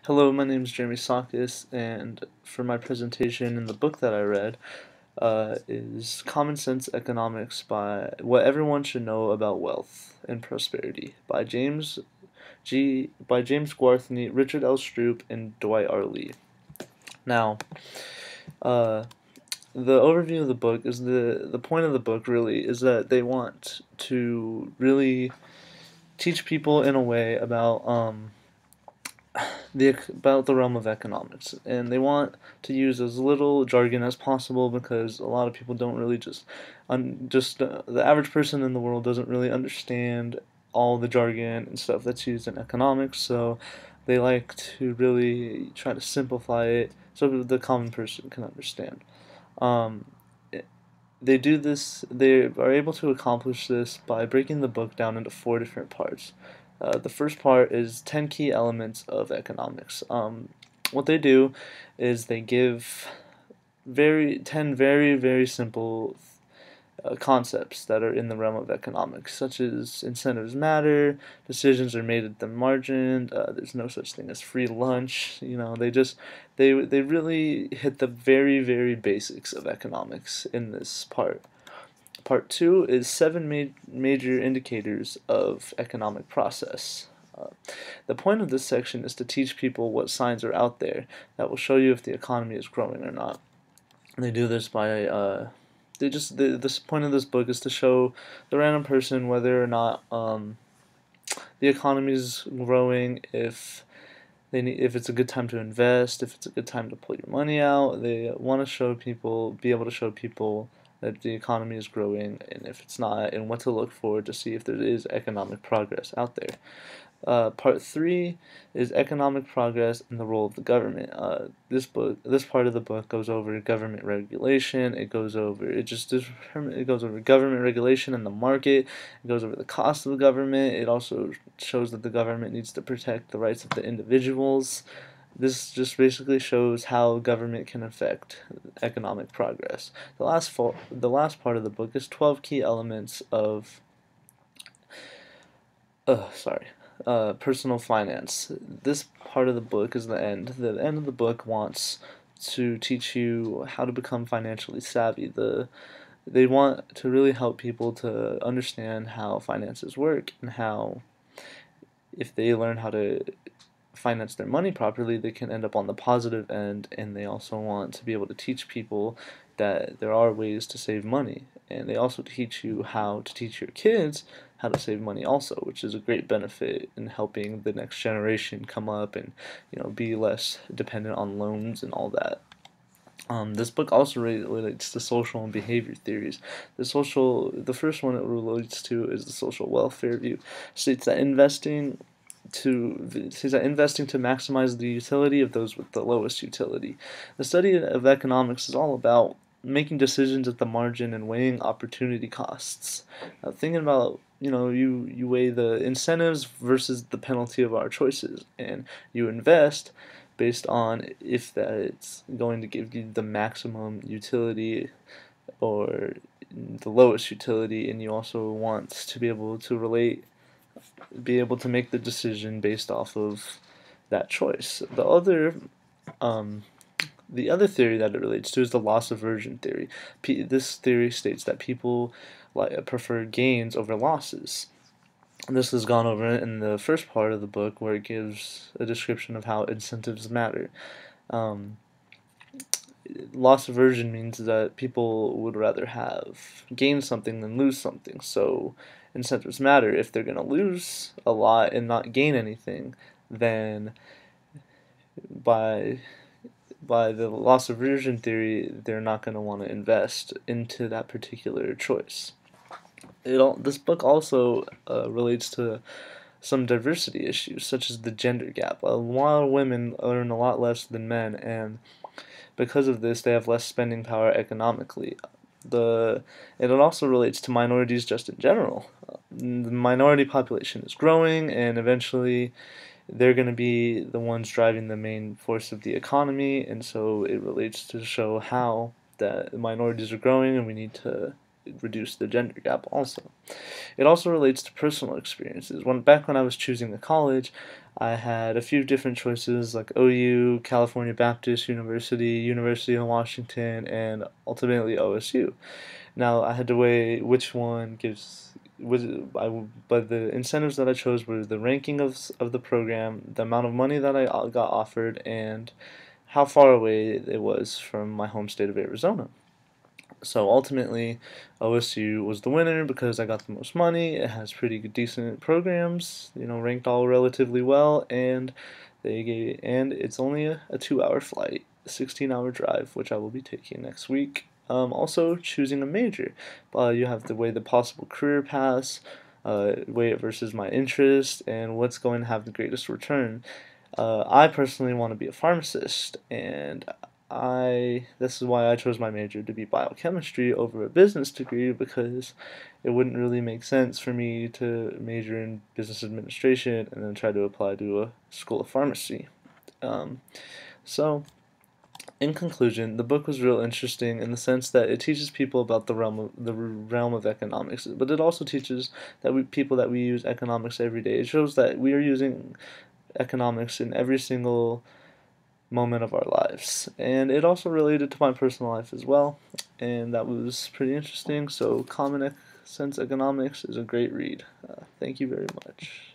Hello, my name is Jeremy Sakis, and for my presentation in the book that I read is Common Sense Economics by What Everyone Should Know About Wealth and Prosperity by James Gwarthney, Richard L. Stroop, and Dwight R. Lee. Now, uh, the overview of the book is the point of the book really is that they want to really teach people in a way about the realm of economics, and they want to use as little jargon as possible because a lot of people don't really the average person in the world doesn't really understand all the jargon and stuff that's used in economics, so they like to really try to simplify it so that the common person can understand. Um, they do this, they are able to accomplish this by breaking the book down into four different parts. The first part is 10 key elements of economics. What they do is they give 10 very, very simple concepts that are in the realm of economics, such as incentives matter, decisions are made at the margin, there's no such thing as free lunch. They really hit the very, very basics of economics in this part. Part two is seven major indicators of economic process. Uh, the point of this section is to teach people what signs are out there that will show you if the economy is growing or not. And they do this by this point of this book is to show the random person whether or not the economy is growing, if it's a good time to invest, if it's a good time to pull your money out. They want to be able to show people that the economy is growing, and if it's not, and what to look for to see if there is economic progress out there. Part three is economic progress and the role of the government. This part of the book goes over government regulation. It goes over government regulation and the market. It goes over the cost of the government. It also shows that the government needs to protect the rights of the individuals. This just basically shows how government can affect economic progress. The last part of the book is 12 key elements of personal finance. This part of the book is the end. The end of the book wants to teach you how to become financially savvy. They want to really help people to understand how finances work and how, if they learn how to finance their money properly, they can end up on the positive end. And they also want to be able to teach people that there are ways to save money, and they also teach you how to teach your kids how to save money also, which is a great benefit in helping the next generation come up and be less dependent on loans and all that. This book also relates to social and behavior theories. The first one it relates to is the social welfare view. States that investing to maximize the utility of those with the lowest utility. The study of economics is all about making decisions at the margin and weighing opportunity costs. Thinking about, you weigh the incentives versus the penalty of our choices, and you invest based on if it's going to give you the maximum utility or the lowest utility, and you also want to be able to make the decision based off of that choice. The other theory that it relates to is the loss aversion theory. This theory states that people prefer gains over losses. This is gone over in the first part of the book, where it gives a description of how incentives matter. Loss aversion means that people would rather have gain something than lose something. So incentives matter. If they're going to lose a lot and not gain anything, then by the loss aversion theory, they're not going to want to invest into that particular choice. This book also relates to some diversity issues, such as the gender gap. A lot of women earn a lot less than men, and because of this, they have less spending power economically. It also relates to minorities just in general. The minority population is growing, and eventually they're going to be the ones driving the main force of the economy, and so it relates to show how that minorities are growing, and we need to reduce the gender gap also. It also relates to personal experiences. Back when I was choosing a college, I had a few different choices like OU, California Baptist University, University of Washington, and ultimately OSU. Now I had to weigh which one but the incentives that I chose were the ranking of the program, the amount of money that I got offered, and how far away it was from my home state of Arizona. So ultimately, OSU was the winner because I got the most money. It has pretty good, decent programs, ranked all relatively well, and it's only a 2-hour flight, a 16-hour drive, which I will be taking next week. Also, choosing a major. You have to weigh the possible career paths, weigh it versus my interest, and what's going to have the greatest return. I personally want to be a pharmacist, and this is why I chose my major to be biochemistry over a business degree, because it wouldn't really make sense for me to major in business administration and then try to apply to a school of pharmacy. Um, so, in conclusion, the book was real interesting in the sense that it teaches people about the realm of economics, but it also teaches people that we use economics every day. It shows that we are using economics in every single moment of our lives. And it also related to my personal life as well, and that was pretty interesting. So, Common Sense Economics is a great read. Thank you very much.